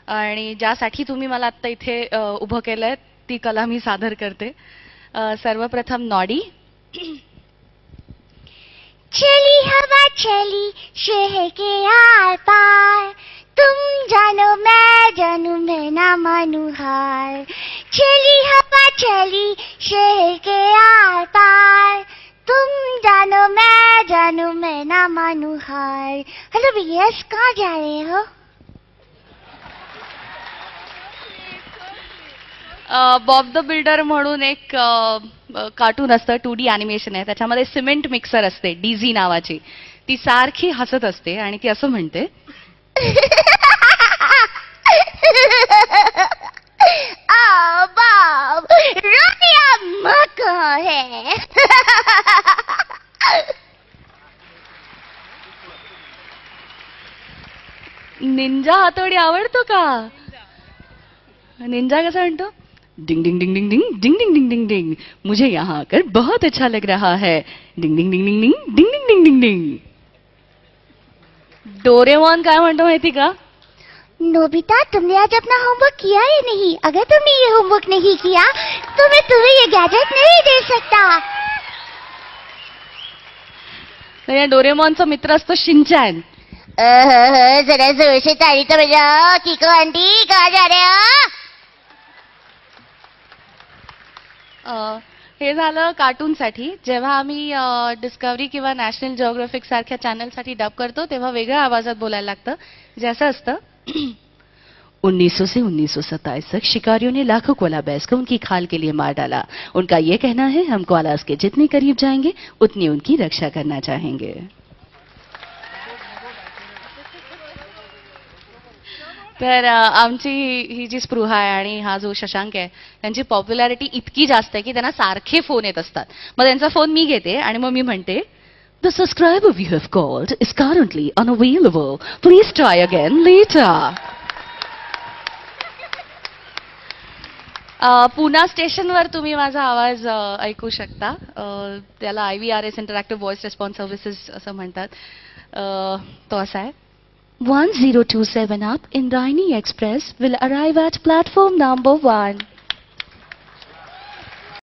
आणि ज्यासाठी तुम्ही मला आत्ता इथे उभं केलंय ती कला मी सादर करते. सर्वप्रथम नॉडी. चली हवा चली शहर के आर पार, तुम जानो मैं ना मानू हार. चली हवा चली शहर के आर पार, तुम जानो मैं ना मानू हार. हेलो भैया, कहाँ जा रहे हो? बॉब द बिल्डर म्हणून एक कार्टून असतं, 2D ॲनिमेशन आहे. त्याच्यामध्ये सिमेंट मिक्सर असते डीझी नावाची. ती सारखी हसत असते आणि ती असं म्हणते, बॉब, रोटी अम्मा कहाँ है? निंजा हातोडी आवडतो का? निंजा कसा म्हणतो? डिंग डिंग डिंग डिंग डिंग डिंग डिंग डिंग डिंग डिंग, मुझे यहाँ आकर बहुत अच्छा लग रहा है. डिंग डिंग डिंग डिंग डिंग डिंग डिंग डिंग डिंग डिंग. डोरेमॉन काय म्हणतो माहिती का? नोबिता, तुमने आज अपना होमवर्क किया या नहीं? अगर तुमने ये होमवर्क नहीं किया तो मैं तुम्हें ये गैजेट नहीं दे सकता. या डोरेमॉनचा मित्र असतो शिनचॅन. जरा जोर से ताली तो बजाओ. किको आंटी, कहाँ जा रहे हो? हे झालं कार्टूनसाठी. जेव्हा आम्ही डिस्कवरी किंवा नॅशनल जिओग्राफिक सारख्या चॅनलसाठी डब करतो तेव्हा वेगळ्या आवाजात बोलायला लागतं. जे असं असतं, 1900 से 1927 तक शिकारियों ने लाखों कोला बेर्स को उनकी खाल के लिए मार डाला. उनका ये कहना है हम कोलास के जितने करीब जाएंगे उतनी उनकी रक्षा करना चाहेंगे. तर आमची ही जी स्पृहा आहे आणि हा जो शशांक आहे त्यांची पॉप्युलॅरिटी इतकी जास्त आहे की त्यांना सारखे फोन येत असतात. मग त्यांचा फोन मी घेते आणि मग मी म्हणते, the subscriber you have called is currently unavailable, please try again later. Pune स्टेशनवर तुम्ही माझा आवाज ऐकू शकता. त्याला IVRS interactive voice response services असं म्हणतात. तो असा आहे, 1027 up Indrayani Express will arrive at platform number 1.